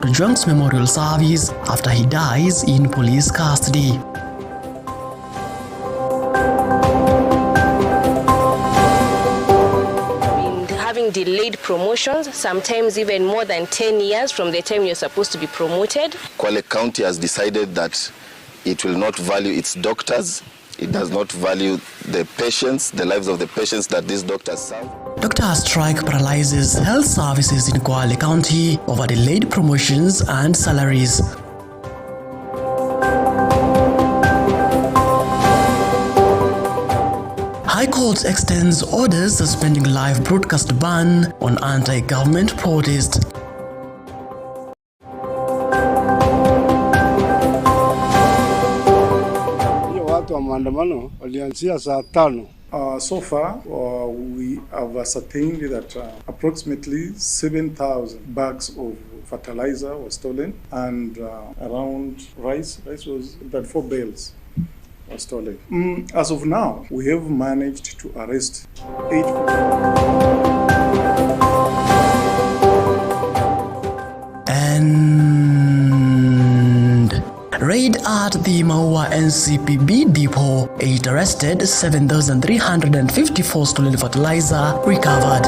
Ojwang's memorial service after he dies in police custody. Having delayed promotions, sometimes even more than 10 years from the time you're supposed to be promoted. Kwale County has decided that it will not value its doctors. It does not value the patients, the lives of the patients that these doctors serve. Doctor strike paralyzes health services in Kwale County over delayed promotions and salaries. High Court extends orders suspending live broadcast ban on anti-government protest. Maandamano walianzia saa 5. So far, we have ascertained that approximately 7,000 bags of fertilizer were stolen, and around rice was about 4 bales were stolen. As of now, we have managed to arrest 8 people. Raid at the Maua NCPB depot, 8 arrested, 7,354 stolen fertilizer recovered.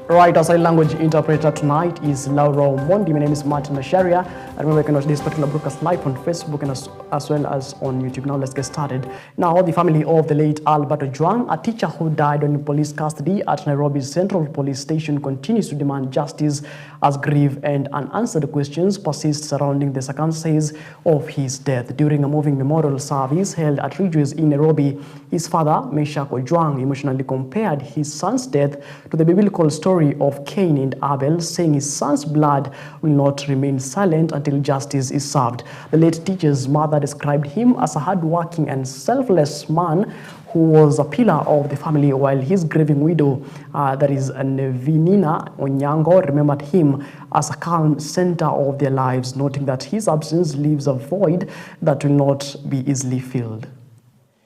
Right, our sign language interpreter tonight is Laura Mondi. My name is Macharia. And remember, you can watch this particular broadcast live on Facebook and as well as on YouTube. Now let's get started. Now, the family of the late Albert Ojwang, a teacher who died in police custody at Nairobi's Central Police Station, continues to demand justice as grief and unanswered questions persist surrounding the circumstances of his death. During a moving memorial service held at Ridgeways in Nairobi, his father, Ojwang, emotionally compared his son's death to the biblical story of Cain and Abel, saying his son's blood will not remain silent until justice is served. The late teacher's mother described him as a hard-working and selfless man who was a pillar of the family, while his grieving widow, that is Nevinina Onyango, remembered him as a calm center of their lives, noting that his absence leaves a void that will not be easily filled.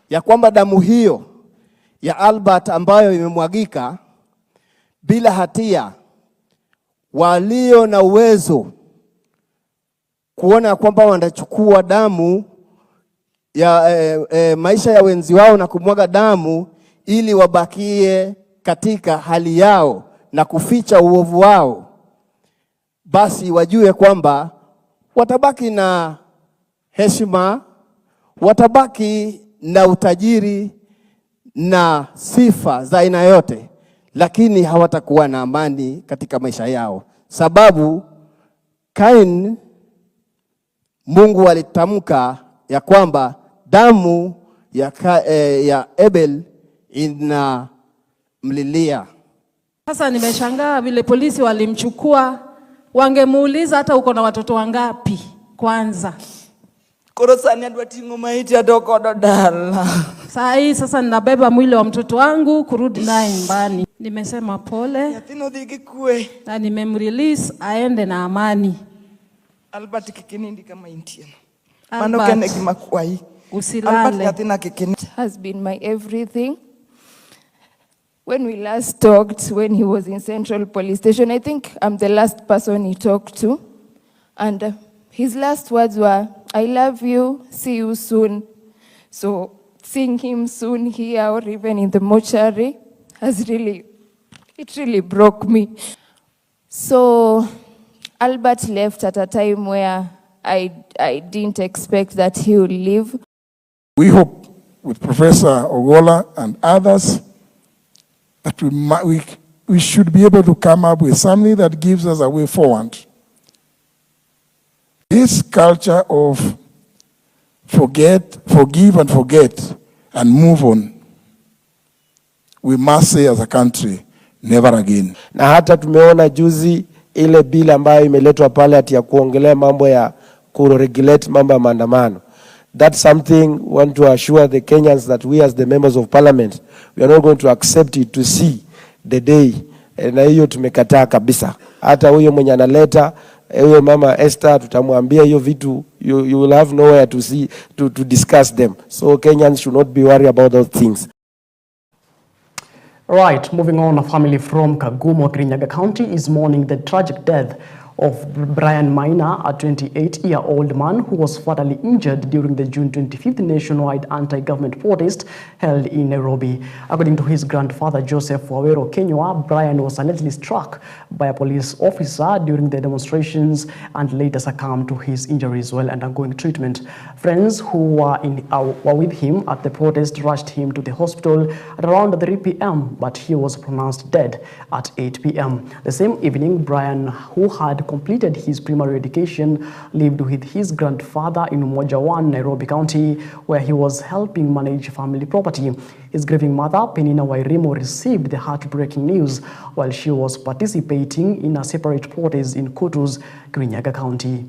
Ya kwamba damu hiyo ya Albert ambayo imemwagika bila hatia, walio na uwezo kuona kwamba wanachukua damu ya maisha ya wenzi wao na kumwaga damu ili wabakie katika hali yao na kuficha uovu wao, basi wajue kwamba watabaki na heshima, watabaki na utajiri na sifa za aina yote, lakini hawatakuwa na amani katika maisha yao. Sababu Cain, Mungu alitamka ya kwamba damu ya Abel inamlilia. Sasa nimeshangaa vile polisi walimchukua, wangemuuliza hata uko na watoto wangapi kwanza. Korosani adwatingo maiti adokodo dala. Saa hii sasa ninabeba mwili wa mtoto wangu kurudi naye nyumbani. Nimesema pole. Yatino dhiki kue. Na nimemrelease aende na amani. Albert kikinindi kama intiano. Albert usilale. It has been my everything. When we last talked, when he was in Central Police Station, I think I'm the last person he talked to. And his last words were, I love you, see you soon. So seeing him soon here or even in the mortuary it really broke me. So Albert left at a time where I didn't expect that he would leave. We hope with Professor Ogola and others that we should be able to come up with something that gives us a way forward. This culture of forgive and forget and move on, we must say as a country, never again. Na hata tumeona juzi ile bill ambayo imeletwa pale ati ya kuongelea mambo ya kuregulate mambo ya maandamano. That's something we want to assure the Kenyans that we as the members of parliament, we are not going to accept it to see the day. Na hiyo tumekataa kabisa. Hata huyo mwenye analeta huyo mama Esther tutamwambia hiyo vitu, you will have nowhere to see to discuss them. So Kenyans should not be worried about those things. Right, moving on, a family from Kagumo, Kirinyaga County is mourning the tragic death of Brian Maina, a 28-year-old man who was fatally injured during the June 25th nationwide anti-government protest held in Nairobi. According to his grandfather, Joseph Wawero Kenywa, Brian was allegedly struck by a police officer during the demonstrations and later succumbed to his injuries while undergoing treatment. Friends who were with him at the protest rushed him to the hospital at around 3 p.m., but he was pronounced dead at 8 p.m. The same evening, Brian, who had completed his primary education, lived with his grandfather in Ojwang, Nairobi County, where he was helping manage family property. His grieving mother, Penina Wairimo, received the heartbreaking news while she was participating in a separate protest in Kutus, Kirinyaga County.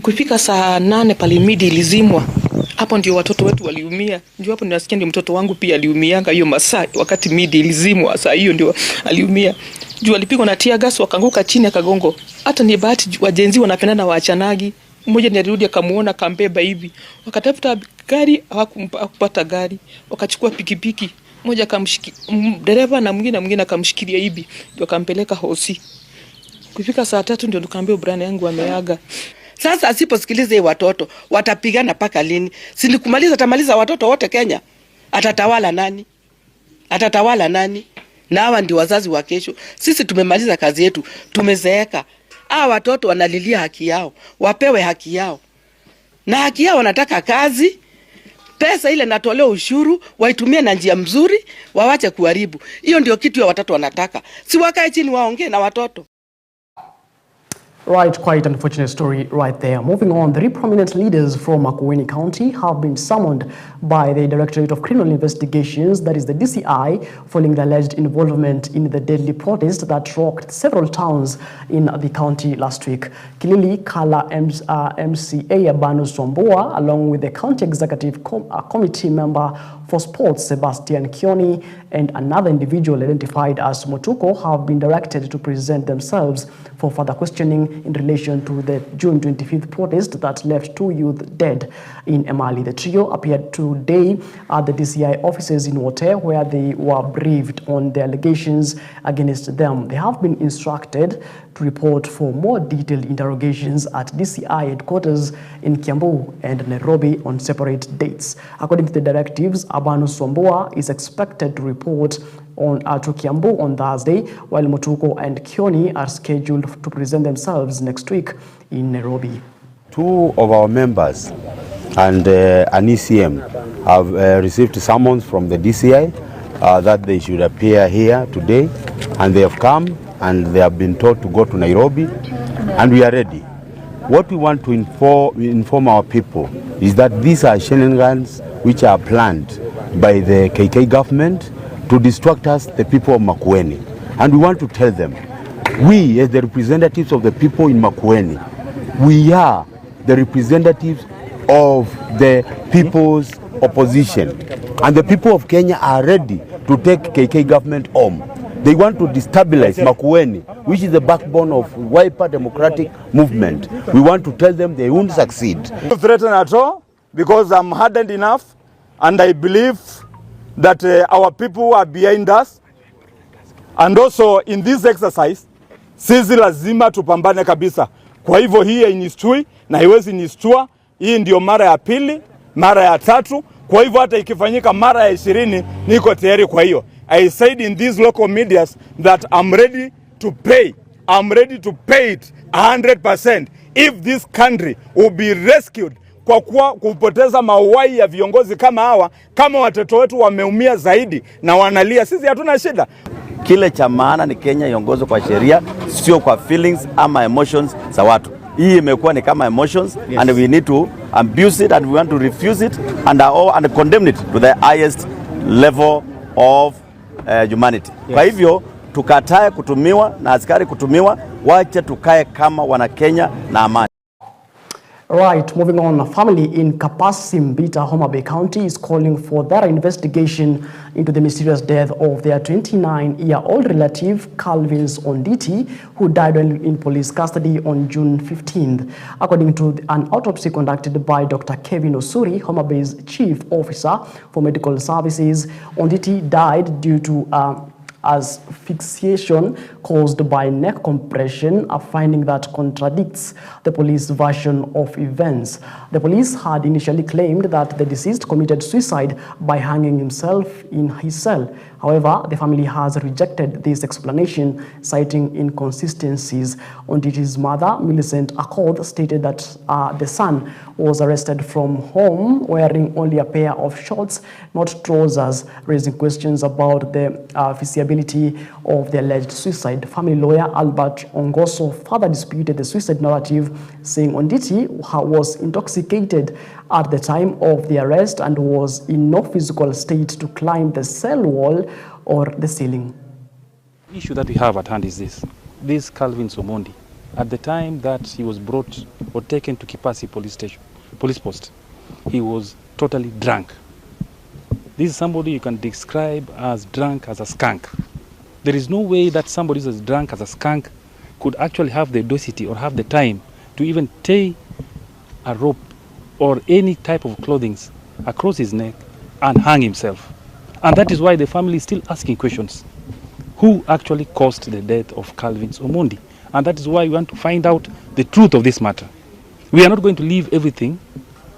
Kufika saa 8 pale midi ilizimwa. Hapo ndio watoto wetu waliumia. Ndio hapo ninasikia ndio mtoto wangu pia aliumianga hiyo masaa wakati midi ilizimwa. Saa hiyo ndio aliumia. Juu alipigwa na tear gas wakanguka chini akagongo. Hata ni bahati wajenzi wanapendana waachanagi. Mmoja ndiye alirudi akamuona kambeba hivi. Wakatafuta gari hawakupata gari. Wakachukua pikipiki. Mmoja akamshikia dereva na mwingine akamshikilia hivi. Ndio akampeleka hosi. Kufika saa 3 ndio tukaambia Brian yangu ameaga. Sasa asiposikilize watoto watapigana paka lini? Sinikumaliza tamaliza watoto wote Kenya. Atatawala nani? Atatawala nani? Na hawa ndio wazazi wa kesho. Sisi tumemaliza kazi yetu, tumezeeka. Hawa watoto wanalilia haki yao, wapewe haki yao. Na haki yao wanataka kazi. Pesa ile natolewa ushuru, waitumie na njia mzuri, wawache kuharibu. Hiyo ndio kitu ya watoto wanataka. Si wakae chini waongee na watoto. Right, quite an unfortunate story right there. Moving on, 3 prominent leaders from Makueni County have been summoned by the Directorate of Criminal Investigations, that is the DCI, following the alleged involvement in the deadly protest that rocked several towns in the county last week. Kilili Kala MCA Abanu Somboa, along with the County Executive Committee member for Sports Sebastian Kioni and another individual identified as Motuko, have been directed to present themselves for further questioning in relation to the June 25th protest that left 2 youth dead in Emali. The trio appeared today at the DCI offices in Wote, where they were briefed on the allegations against them. They have been instructed to report for more detailed interrogations at DCI headquarters in Kiambu and Nairobi on separate dates. According to the directives, Abanu Somboa is expected to report on to Kiambu on Thursday, while Motuko and Kioni are scheduled to present themselves next week in Nairobi. 2 of our members and an ECM have received summons from the DCI that they should appear here today, and they have come and they have been told to go to Nairobi, and we are ready. What we want to inform our people is that these are shenanigans which are planned by the KK government to distract us, the people of Makueni. And we want to tell them, we as the representatives of the people in Makueni, we are the representatives of the people's opposition. And the people of Kenya are ready to take KK government home. They want to destabilize Makueni, which is the backbone of Wiper Democratic Movement. We want to tell them they won't succeed. Not threaten at all, because I'm hardened enough, and I believe that our people are behind us. And also in this exercise, sisi lazima tupambane kabisa. Kwa hivyo hii inistui na haiwezi nistua. Hii ndio mara ya pili, mara ya 3. Kwa hivyo hata ikifanyika mara ya 20 niko tayari. Kwa hiyo I said in these local medias that I'm ready to pay. I'm ready to pay it 100% if this country will be rescued. Kwa kuwa kupoteza mauai ya viongozi kama hawa, kama watoto wetu wameumia zaidi na wanalia, sisi hatuna shida. Kile cha maana ni Kenya iongozwe kwa sheria, sio kwa feelings ama emotions za watu. Hii imekuwa ni kama emotions, yes. And we need to abuse it and we want to refuse it and condemn it to the highest level of humanity. Yes. Kwa hivyo tukatae kutumiwa na askari kutumiwa, wache tukae kama wana Kenya na amani. Right, moving on, a family in Kapasimbita, Homa Bay County is calling for their investigation into the mysterious death of their 29-year-old relative, Calvins Onditi, who died in police custody on June 15th. According to an autopsy conducted by Dr. Kevin Osuri, Homa Bay's chief officer for medical services, Onditi died due to asphyxiation caused by neck compression, a finding that contradicts the police version of events. The police had initially claimed that the deceased committed suicide by hanging himself in his cell. However, the family has rejected this explanation, citing inconsistencies. Onditi's mother, Millicent Accord, stated that the son was arrested from home wearing only a pair of shorts, not trousers, raising questions about the feasibility of the alleged suicide. Family lawyer Albert Ongoso further disputed the suicide narrative, saying Onditi was intoxicated at the time of the arrest and was in no physical state to climb the cell wall or the ceiling. The issue that we have at hand is this Calvin Omondi, at the time that he was brought or taken to Kipasi police post, he was totally drunk. This is somebody you can describe as drunk as a skunk. There is no way that somebody who is drunk as a skunk could actually have the audacity or have the time to even tie a rope or any type of clothing across his neck and hang himself. And that is why the family is still asking questions. Who actually caused the death of Calvin Omondi? And that is why we want to find out the truth of this matter. We are not going to leave everything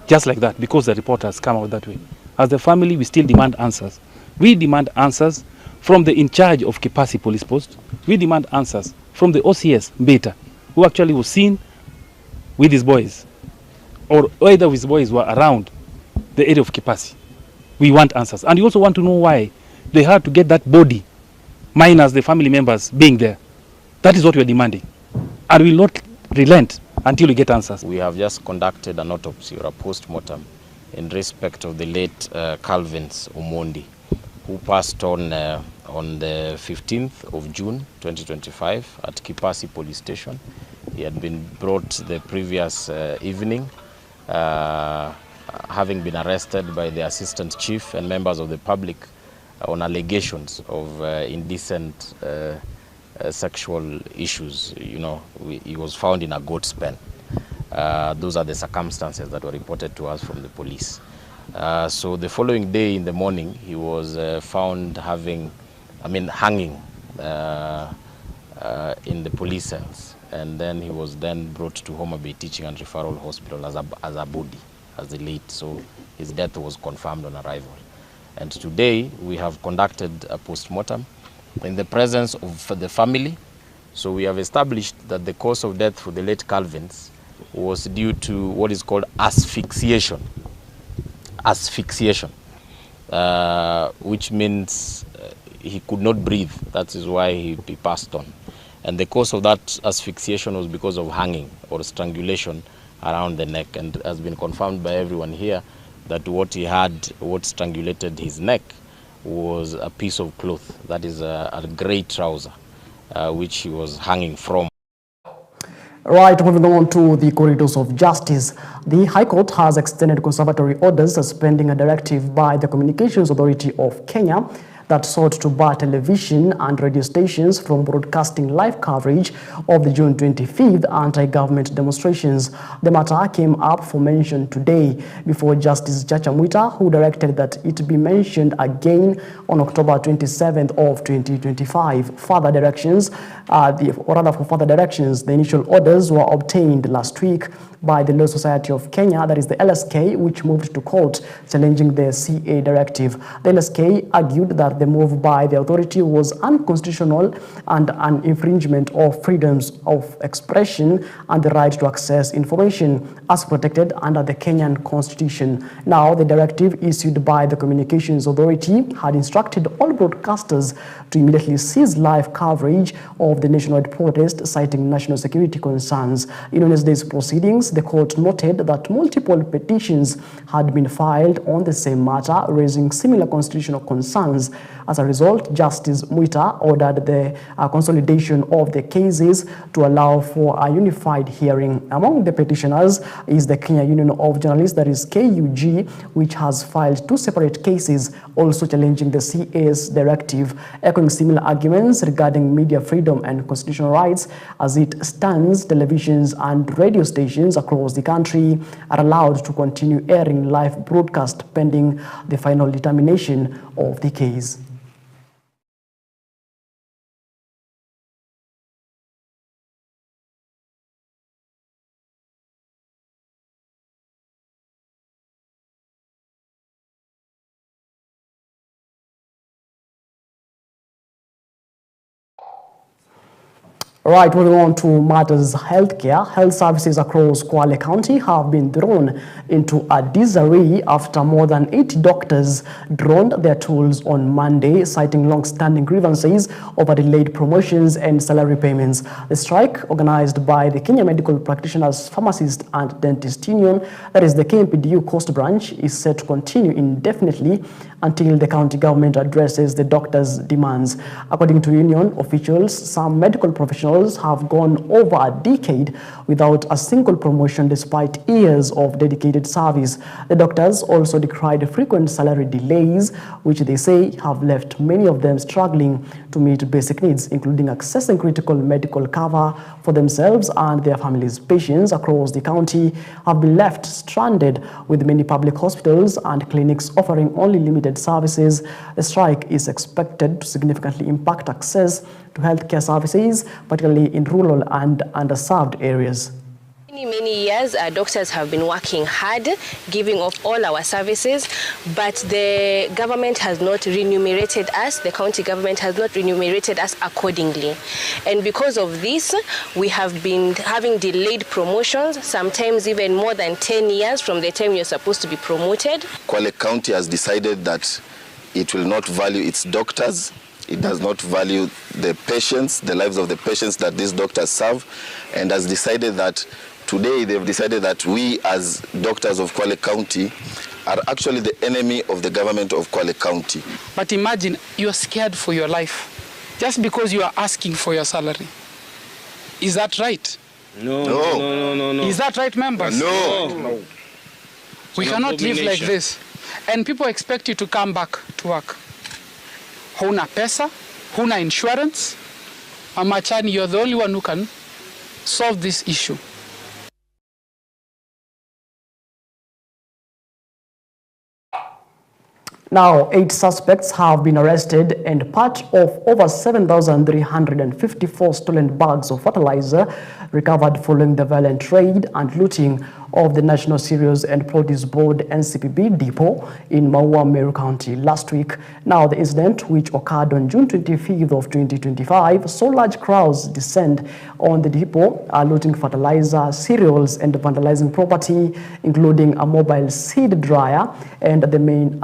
just like that because the report has come out that way. As the family, we still demand answers. We demand answers from the in charge of Kipasi Police Post. We demand answers from the OCS Beta, who actually was seen with his boys, or either his boys were around the area of Kipasi. We want answers. And we also want to know why they had to get that body, minus the family members being there. That is what we are demanding. And we will not relent until we get answers. We have just conducted an autopsy or a post-mortem in respect of the late Calvin Omondi, who passed on the 15th of June 2025 at Kipasi Police Station. He had been brought the previous evening, having been arrested by the Assistant Chief and members of the public on allegations of indecent sexual issues. You know, he was found in a goat's pen. Those are the circumstances that were reported to us from the police. So the following day in the morning, he was found hanging in the police cells. And then he was then brought to Homa Bay Teaching and Referral Hospital as a body, as the late. So his death was confirmed on arrival. And today we have conducted a post-mortem in the presence of the family. So we have established that the cause of death for the late Calvins was due to what is called asphyxiation. Asphyxiation, which means he could not breathe. That is why he passed on. And the cause of that asphyxiation was because of hanging or strangulation around the neck, and has been confirmed by everyone here that what he had, what strangulated his neck, was a piece of cloth, that is a grey trouser, which he was hanging from. Right, moving on to the corridors of justice. The High Court has extended conservatory orders suspending a directive by the Communications Authority of Kenya that sought to bar television and radio stations from broadcasting live coverage of the June 25th anti-government demonstrations. The matter came up for mention today before Justice Chacha Mwita, who directed that it be mentioned again on October 27th of 2025. Further directions, for further directions, the initial orders were obtained last week by the Law Society of Kenya, that is the LSK, which moved to court challenging the CA directive. The LSK argued that the move by the authority was unconstitutional and an infringement of freedoms of expression and the right to access information as protected under the Kenyan Constitution. Now, the directive issued by the Communications Authority had instructed all broadcasters to immediately cease live coverage of the nationwide protest, citing national security concerns. In Wednesday's proceedings, the court noted that multiple petitions had been filed on the same matter, raising similar constitutional concerns. As a result, Justice Muita ordered the consolidation of the cases to allow for a unified hearing. Among the petitioners is the Kenya Union of Journalists, that is KUG, which has filed 2 separate cases also challenging the CA's directive, echoing similar arguments regarding media freedom and constitutional rights. As it stands, televisions and radio stations across the country are allowed to continue airing live broadcast pending the final determination of the case. Right, moving on to matters healthcare. Health services across Kwale County have been thrown into a disarray after more than 80 doctors droned their tools on Monday, citing long-standing grievances over delayed promotions and salary payments. The strike, organized by the Kenya Medical Practitioners, Pharmacists and Dentist Union, that is the KMPDU Coast Branch, is set to continue indefinitely until the county government addresses the doctors' demands. According to union officials, some medical professionals have gone over a decade without a single promotion despite years of dedicated service. The doctors also decried frequent salary delays, which they say have left many of them struggling to meet basic needs, including accessing critical medical cover for themselves and their families. Patients across the county have been left stranded, with many public hospitals and clinics offering only limited services. The strike is expected to significantly impact access to healthcare services, particularly in rural and underserved areas. Many years, our doctors have been working hard, giving off all our services, but the government has not remunerated us, the county government has not remunerated us accordingly. And because of this, we have been having delayed promotions, sometimes even more than 10 years from the time you're supposed to be promoted. Kwale County has decided that it will not value its doctors. It does not value the patients, the lives of the patients that these doctors serve, and has decided that today they've decided that we as doctors of Kwale County are actually the enemy of the government of Kwale County. But imagine you're scared for your life just because you are asking for your salary. Is that right? No. Is that right, members? No. We cannot live like this. And people expect you to come back to work. Huna pesa, huna insurance. Macharia, you're the only one who can solve this issue. Now, 8 suspects have been arrested and part of over 7,354 stolen bags of fertilizer recovered following the violent raid and looting of the National Cereals and Produce Board NCPB depot in Maua, Meru County last week. Now, the incident, which occurred on June 25th of 2025, saw large crowds descend on the depot, looting fertilizer, cereals, and vandalizing property, including a mobile seed dryer and the main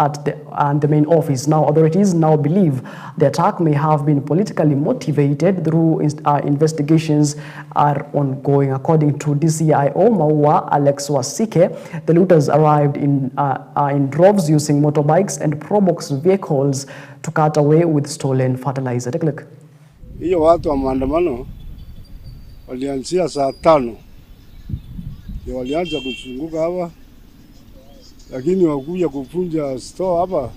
office. Now, authorities now believe the attack may have been politically motivated, through investigations are ongoing. According to DCIO Maua, Alex Wasike, the looters arrived in droves using motorbikes and probox vehicles to cut away with stolen fertilizer. Take a look. Hiyo watu wa maandamano walianzia saa 5. Ndio walianza kuchunguka hapa, lakini wakuja kupunja store hapa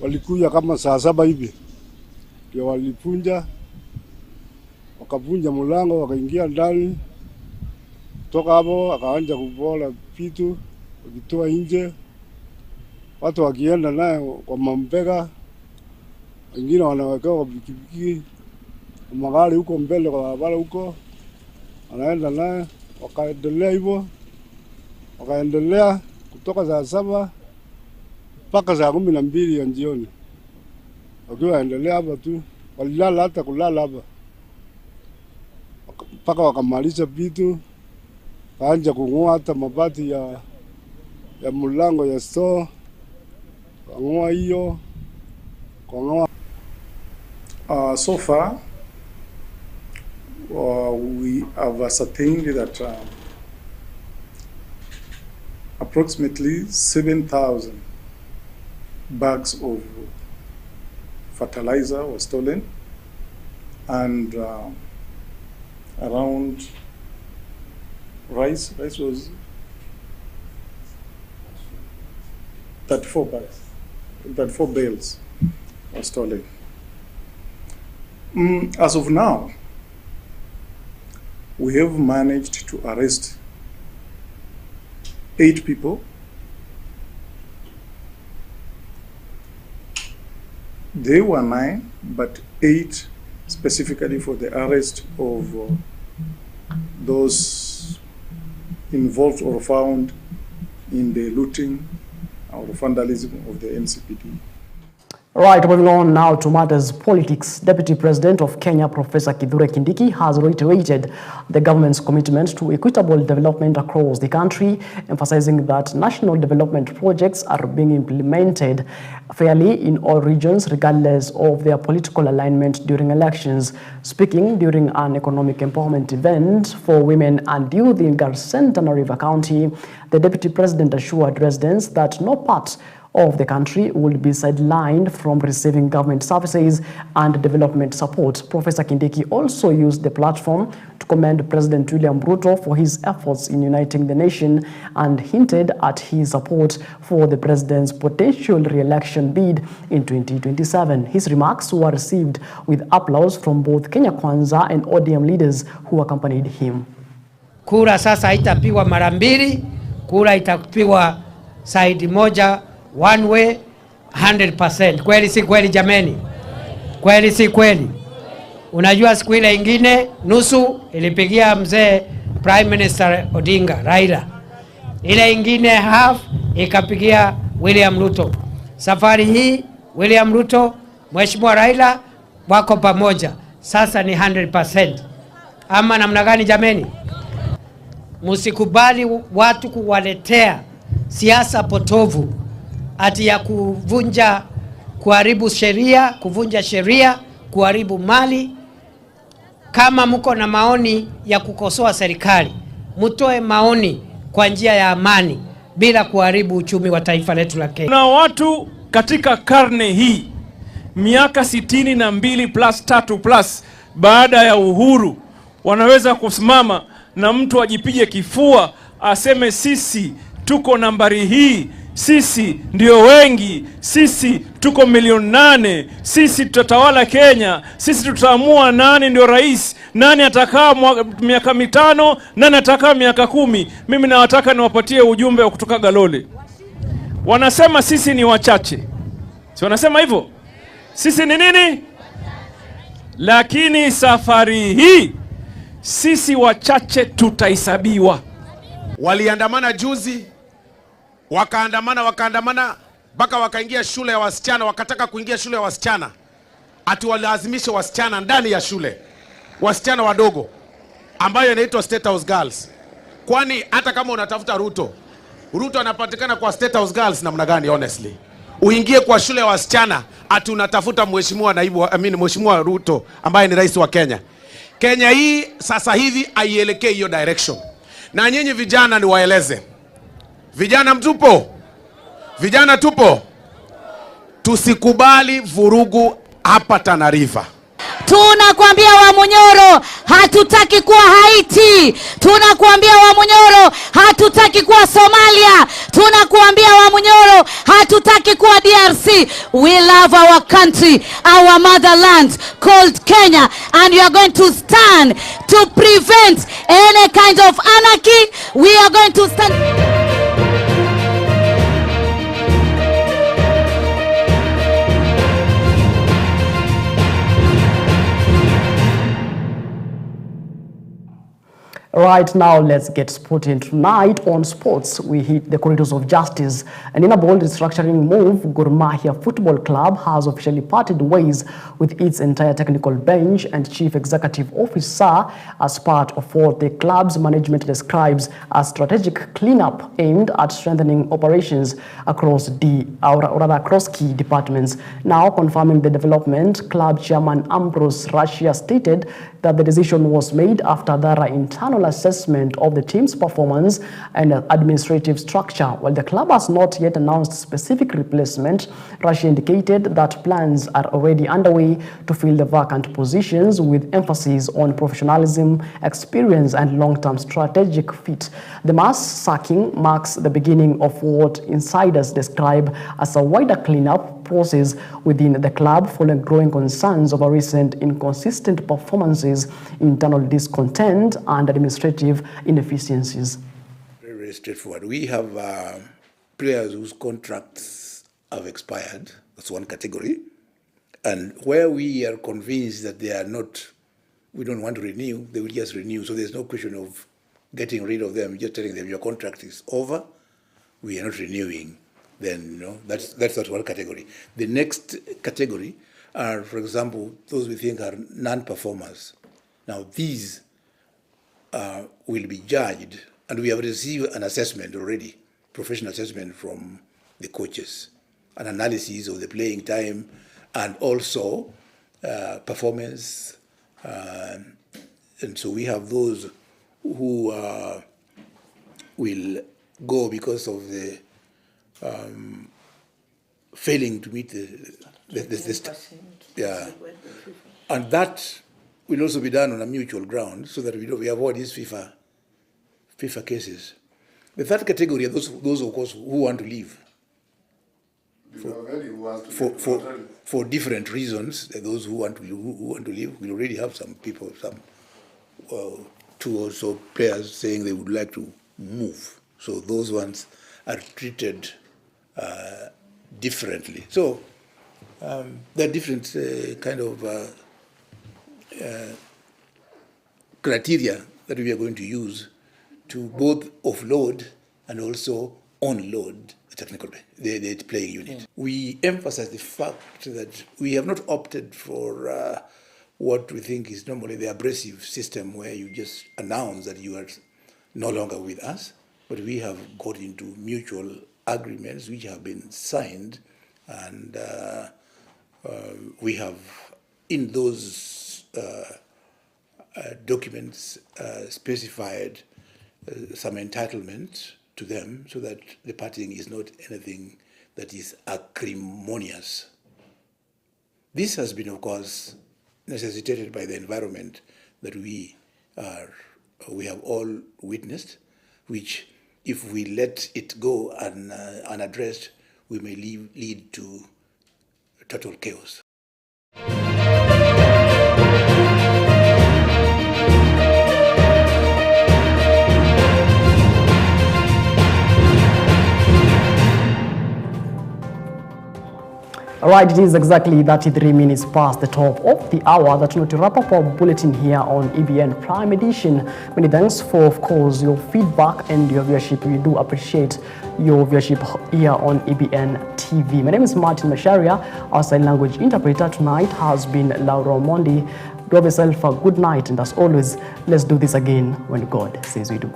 walikuja kama saa 7 hivi. Ndio walipunja, wakapunja mlango, wakaingia ndani. Toka hapo akaanza kubola vitu, wakitoa nje. Watu wakienda naye kwa mambega, wengine wanaweka kwa pikipiki, magari huko mbele kwa barabara huko, anaenda naye. Wakaendelea hivyo, wakaendelea kutoka saa 7 mpaka saa 12 ya jioni. Wakiwa endelea hapa tu, walilala hata kulala hapa mpaka wakamaliza vitu. Kaanja kung'oa hata mabati ya mlango ya store, kung'oa hiyo, kung'oa. So far, we have ascertained that approximately 7,000 bags of fertilizer was stolen, and around rice was 34 bales were stolen. As of now, we have managed to arrest 8 people. They were 9, but 8 specifically for the arrest of those involved or found in the looting or vandalism of the NCPD. Right, moving on now to matters politics. Deputy President of Kenya, Professor Kithure Kindiki, has reiterated the government's commitment to equitable development across the country, emphasizing that national development projects are being implemented fairly in all regions, regardless of their political alignment during elections. Speaking during an economic empowerment event for women and youth in Garsen, Tana River County, the Deputy President assured residents that no part of the country will be sidelined from receiving government services and development support. Professor Kindiki also used the platform to commend President William Ruto for his efforts in uniting the nation and hinted at his support for the president's potential re-election bid in 2027. His remarks were received with applause from both Kenya Kwanza and ODM leaders who accompanied him. Kura sasa itapigwa mara mbili, kura itapigwa side moja, one way, 100%. Kweli si kweli jameni? Kweli si kweli? Unajua siku ile ingine nusu ilipigia mzee Prime Minister Odinga, Raila. Ile ingine half ikapigia William Ruto. Safari hii William Ruto, Mheshimiwa Raila wako pamoja. Sasa ni 100%. Ama namna gani jameni? Musikubali watu kuwaletea siasa potovu ati ya kuharibu sheria, kuvunja sheria, kuharibu mali. Kama mko na maoni ya kukosoa serikali, mtoe maoni kwa njia ya amani bila kuharibu uchumi wa taifa letu la Kenya. Na watu katika karne hii miaka 62 plus 3 plus baada ya uhuru wanaweza kusimama na mtu ajipige kifua aseme sisi tuko nambari hii, sisi ndio wengi, sisi tuko 8,000,000, sisi tutatawala Kenya, sisi tutaamua nani ndio rais, nani atakaa miaka 5, nani atakaa miaka 10. Mimi nawataka niwapatie ujumbe wa kutoka Galole. Wanasema sisi ni wachache. Si wanasema hivyo? Sisi ni nini? Lakini safari hii sisi wachache tutahesabiwa. Waliandamana juzi, wakaandamana mpaka wakaingia shule ya wasichana, wakataka kuingia shule ya wasichana. Ati walazimisha wasichana ndani ya shule, wasichana wadogo ambayo inaitwa State House Girls. Kwani hata kama unatafuta Ruto anapatikana kwa State House Girls namna gani honestly? Uingie kwa shule ya wasichana ati unatafuta Mheshimiwa Ruto ambaye ni rais wa Kenya. Kenya hii sasa hivi aielekee hiyo direction. Na nyinyi vijana niwaeleze. Vijana mtupo? Vijana tupo? Tusikubali vurugu hapa Tana River. Tunakuambia Wamunyoro hatutaki kuwa Haiti. Tunakuambia Wamunyoro hatutaki kuwa Somalia. Tunakuambia Wamunyoro hatutaki kuwa DRC. We love our country, our motherland called Kenya, and you are going to stand to prevent any kind of anarchy. We are going to stand. Right now, let's get sporting. Tonight on sports, we hit the corridors of justice. And in a bold restructuring move, Gor Mahia Football Club has officially parted ways with its entire technical bench and chief executive officer as part of what the club's management describes as strategic cleanup aimed at strengthening operations across across key departments. Now, confirming the development, club chairman Ambrose Russia stated that the decision was made after thorough internal assessment of the team's performance and administrative structure. While the club has not yet announced specific replacement, Russia indicated that plans are already underway to fill the vacant positions with emphasis on professionalism, experience, and long-term strategic fit. The mass sacking marks the beginning of what insiders describe as a wider cleanup process within the club, following growing concerns over recent inconsistent performances, internal discontent, and administrative inefficiencies. Very straightforward. We have players whose contracts have expired. That's one category. And where we are convinced that they are not, we don't want to renew, they will just renew. So there's no question of getting rid of them, just telling them your contract is over, we are not renewing. Then, that's that one category. The next category are, for example, those we think are non-performers. Now, these will be judged, and we have received an assessment already, professional assessment from the coaches, an analysis of the playing time, and also performance. And so we have those who will go because of the failing to meet and that will also be done on a mutual ground so that we avoid these FIFA cases. The third category are those of course who want to leave for different reasons. Those who want to leave, we already have some people, two or so players saying they would like to move. So those ones are treated differently. So there are different kind of criteria that we are going to use to both offload and also onload the technical the playing unit. We emphasize the fact that we have not opted for what we think is normally the abrasive system where you just announce that you are no longer with us, but we have got into mutual agreements which have been signed, and we have in those documents specified some entitlement to them so that the parting is not anything that is acrimonious. This has been, of course, necessitated by the environment that we have all witnessed, which if we let it go unaddressed, we may lead to total chaos. All right, it is exactly 33 minutes past the top of the hour. That's not to wrap up our bulletin here on EBN Prime Edition. Many thanks for, of course, your feedback and your viewership. We do appreciate your viewership here on EBN TV. My name is Martin Macharia. Our sign language interpreter tonight has been Laura Mondi. Do have yourself a good night, and as always, let's do this again when God says we do.